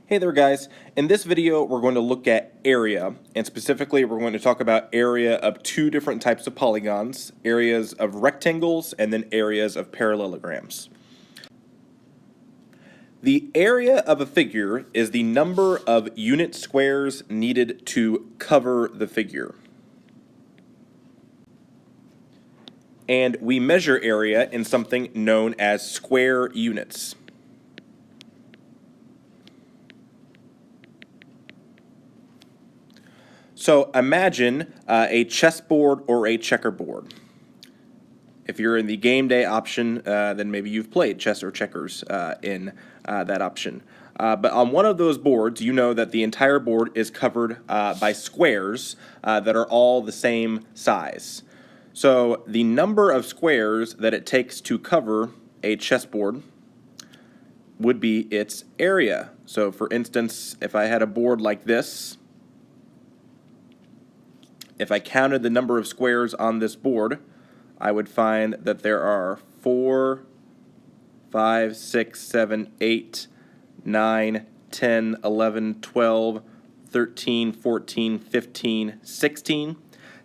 Hey there guys, in this video we're going to look at area, and specifically we're going to talk about area of two different types of polygons, areas of rectangles and then areas of parallelograms. The area of a figure is the number of unit squares needed to cover the figure. And we measure area in something known as square units. So imagine a chessboard or a checkerboard. If you're in the game day option, then maybe you've played chess or checkers in that option. But on one of those boards, you know that the entire board is covered by squares that are all the same size. So the number of squares that it takes to cover a chessboard would be its area. So for instance, if I had a board like this, if I counted the number of squares on this board, I would find that there are 4, 5, 6, 7, 8, 9, 10, 11, 12, 13, 14, 15, 16.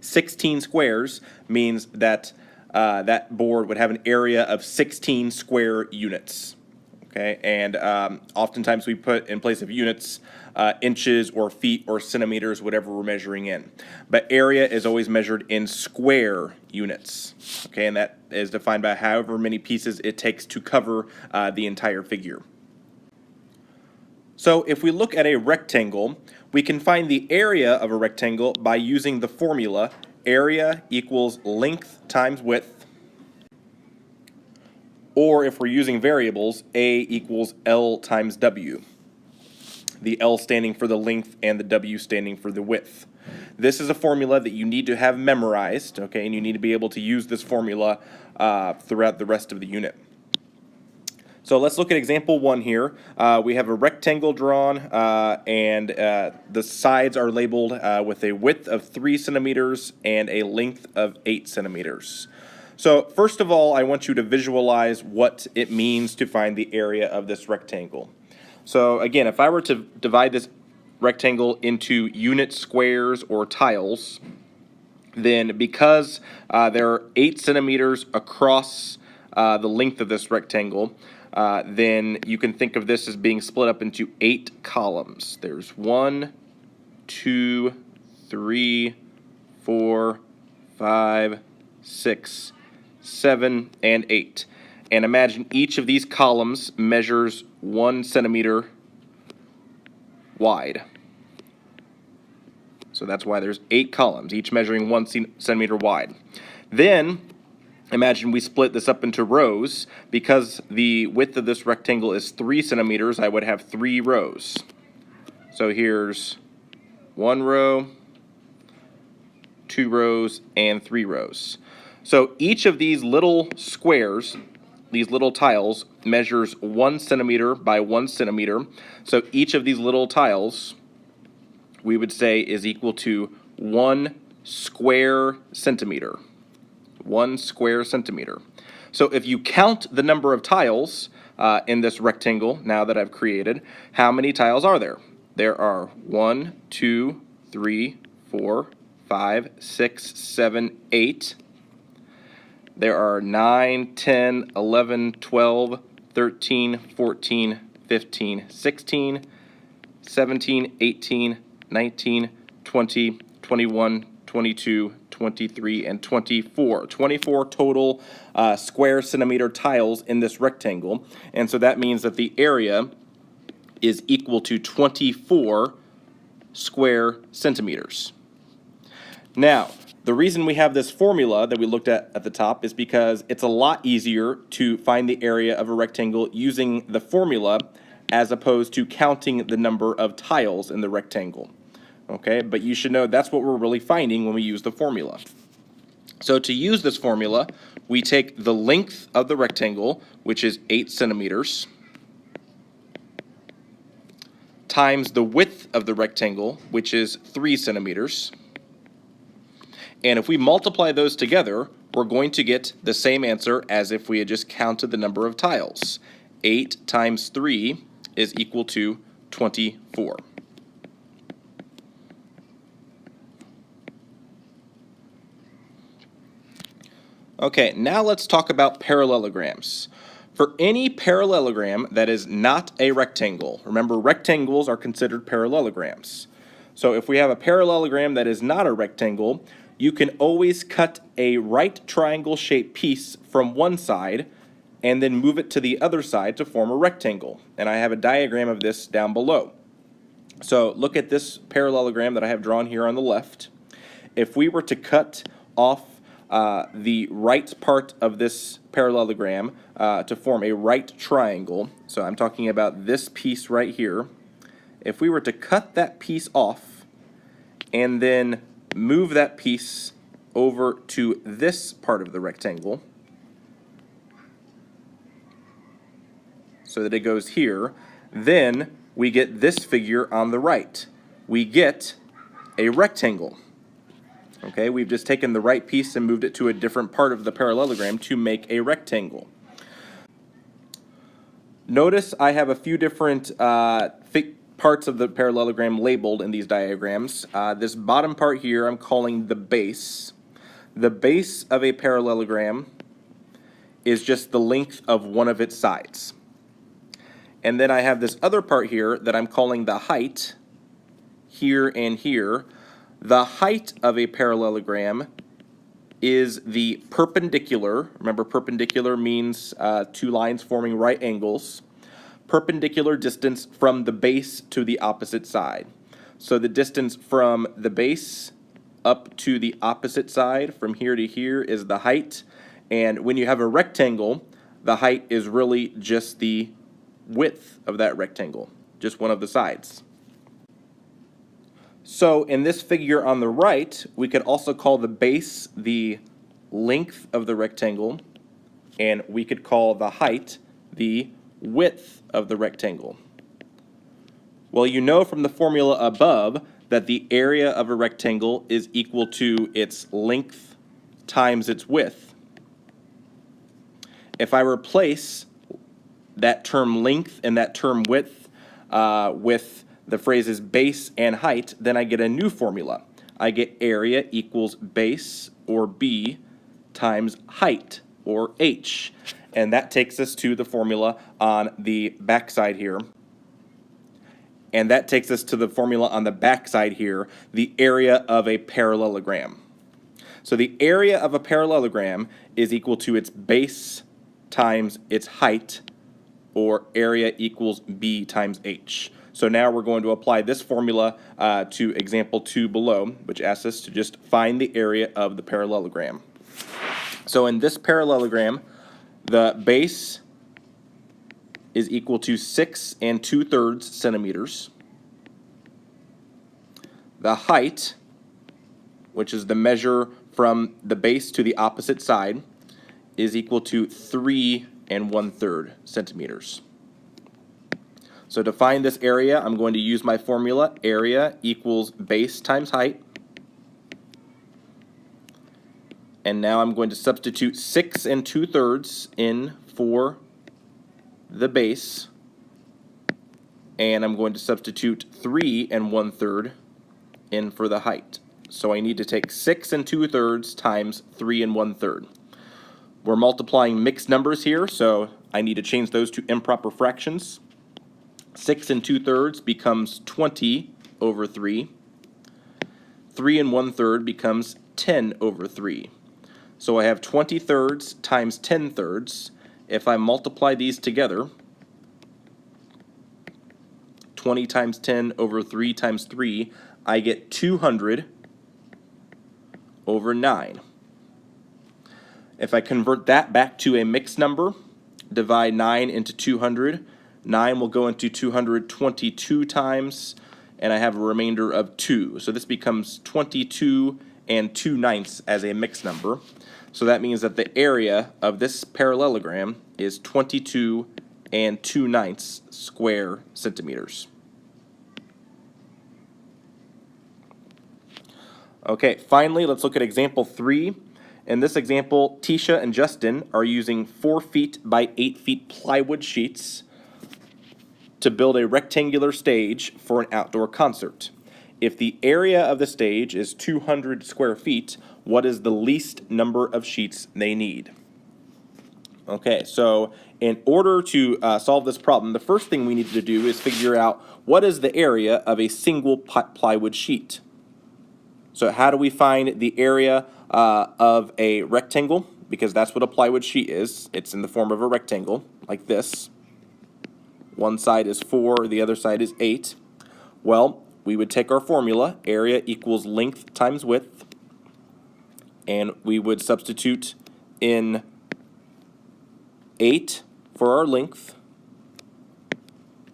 16 squares means that that board would have an area of 16 square units. Okay, and oftentimes we put in place of units inches or feet or centimeters, whatever we're measuring in. But area is always measured in square units. Okay, and that is defined by however many pieces it takes to cover the entire figure. So if we look at a rectangle, we can find the area of a rectangle by using the formula area equals length times width. Or if we're using variables, A equals L times W. The L standing for the length and the W standing for the width. This is a formula that you need to have memorized, okay, and you need to be able to use this formula throughout the rest of the unit. So let's look at example 1 here. We have a rectangle drawn and the sides are labeled with a width of 3 centimeters and a length of 8 centimeters. So first of all, I want you to visualize what it means to find the area of this rectangle. So again, if I were to divide this rectangle into unit squares or tiles, then because there are 8 centimeters across the length of this rectangle, then you can think of this as being split up into 8 columns. There's 1, 2, 3, 4, 5, 6, 7, and 8. And imagine each of these columns measures 1 centimeter wide. So that's why there's 8 columns, each measuring 1 centimeter wide. Then imagine we split this up into rows. Because the width of this rectangle is 3 centimeters, I would have 3 rows. So here's 1 row, 2 rows, and 3 rows. So each of these little squares, these little tiles, measures 1 centimeter by 1 centimeter. So each of these little tiles, we would say, is equal to 1 square centimeter. 1 square centimeter. So if you count the number of tiles in this rectangle, now that I've created, how many tiles are there? There are 1, 2, 3, 4, 5, 6, 7, 8. There are 9, 10, 11, 12, 13, 14, 15, 16, 17, 18, 19, 20, 21, 22, 23, and 24. 24 total square centimeter tiles in this rectangle. And so that means that the area is equal to 24 square centimeters. Now, the reason we have this formula that we looked at the top is because it's a lot easier to find the area of a rectangle using the formula as opposed to counting the number of tiles in the rectangle. Okay, but you should know that's what we're really finding when we use the formula. So to use this formula, we take the length of the rectangle, which is 8 centimeters, times the width of the rectangle, which is 3 centimeters. And if we multiply those together, we're going to get the same answer as if we had just counted the number of tiles. 8 times 3 is equal to 24. Okay, now let's talk about parallelograms. For any parallelogram that is not a rectangle, remember rectangles are considered parallelograms. So if we have a parallelogram that is not a rectangle, you can always cut a right triangle shaped piece from one side and then move it to the other side to form a rectangle. And I have a diagram of this down below. So look at this parallelogram that I have drawn here on the left. If we were to cut off the right part of this parallelogram to form a right triangle, so I'm talking about this piece right here. If we were to cut that piece off and then move that piece over to this part of the rectangle so that it goes here, then we get this figure on the right. We get a rectangle. Okay, we've just taken the right piece and moved it to a different part of the parallelogram to make a rectangle. Notice I have a few different parts of the parallelogram labeled in these diagrams. This bottom part here I'm calling the base. The base of a parallelogram is just the length of one of its sides. And then I have this other part here that I'm calling the height, here and here. The height of a parallelogram is the perpendicular. Remember, perpendicular means two lines forming right angles. Perpendicular distance from the base to the opposite side. So the distance from the base up to the opposite side, from here to here, is the height. And when you have a rectangle, the height is really just the width of that rectangle, just one of the sides. So in this figure on the right, we could also call the base the length of the rectangle, and we could call the height the width of the rectangle. Well, you know from the formula above that the area of a rectangle is equal to its length times its width. If I replace that term length and that term width with the phrases base and height, then I get a new formula. I get area equals base, or B, times height, or H. And that takes us to the formula on the back side here. And that takes us to the formula on the back side here, the area of a parallelogram. So the area of a parallelogram is equal to its base times its height, or area equals B times H. So now we're going to apply this formula to example 2 below, which asks us to just find the area of the parallelogram. So in this parallelogram, the base is equal to 6 2/3 centimeters. The height, which is the measure from the base to the opposite side, is equal to 3 1/3 centimeters. So to find this area, I'm going to use my formula, area equals base times height. And now I'm going to substitute 6 2/3 in for the base. And I'm going to substitute 3 1/3 in for the height. So I need to take 6 2/3 times 3 1/3. We're multiplying mixed numbers here, so I need to change those to improper fractions. 6 2/3 becomes 20 over 3. 3 1/3 becomes 10 over 3. So I have 20 thirds times 10 thirds. If I multiply these together, 20 times 10 over 3 times 3, I get 200 over 9. If I convert that back to a mixed number, divide 9 into 200, 9 will go into 222 times, and I have a remainder of 2. So this becomes 22 2/9 as a mixed number. So that means that the area of this parallelogram is 22 2/9 square centimeters. Okay, finally, let's look at example 3. In this example, Tisha and Justin are using 4 feet by 8 feet plywood sheets to build a rectangular stage for an outdoor concert. If the area of the stage is 200 square feet, what is the least number of sheets they need? Okay, so in order to solve this problem, the first thing we need to do is figure out what is the area of a single plywood sheet. So how do we find the area of a rectangle? Because that's what a plywood sheet is. It's in the form of a rectangle, like this. One side is 4, the other side is 8. Well, we would take our formula, area equals length times width, and we would substitute in 8 for our length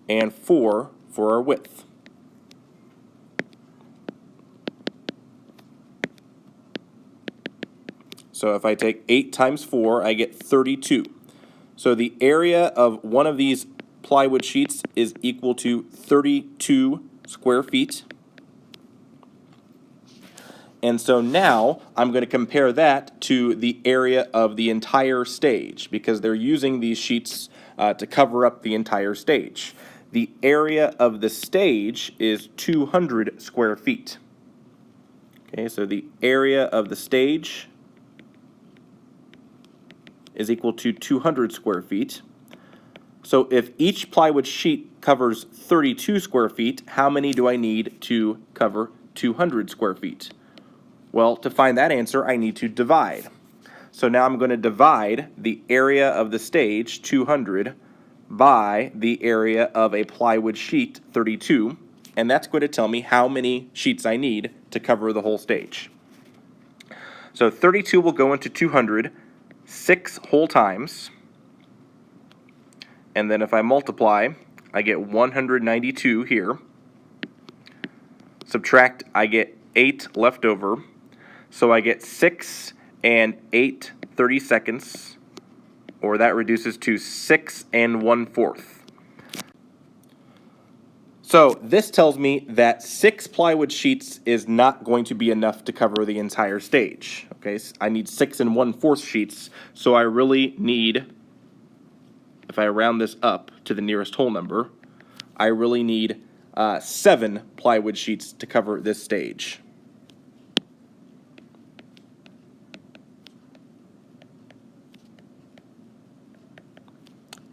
and 4 for our width. So if I take 8 times 4, I get 32. So the area of one of these plywood sheets is equal to 32 square feet. And so now I'm going to compare that to the area of the entire stage, because they're using these sheets to cover up the entire stage. The area of the stage is 200 square feet. Okay, so the area of the stage is equal to 200 square feet. So if each plywood sheet covers 32 square feet, how many do I need to cover 200 square feet? Well, to find that answer, I need to divide. So now I'm going to divide the area of the stage, 200, by the area of a plywood sheet, 32, and that's going to tell me how many sheets I need to cover the whole stage. So 32 will go into 200 6 whole times, and then if I multiply, I get 192 here. Subtract, I get 8 left over, so I get 6 and 8 30-seconds, or that reduces to 6 1/4. So this tells me that 6 plywood sheets is not going to be enough to cover the entire stage. Okay, so I need 6 1/4 sheets, so I really need, if I round this up to the nearest whole number, I really need 7 plywood sheets to cover this stage.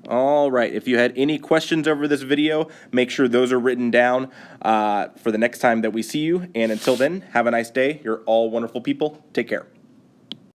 All right, if you had any questions over this video, make sure those are written down for the next time that we see you. And until then, have a nice day. You're all wonderful people. Take care.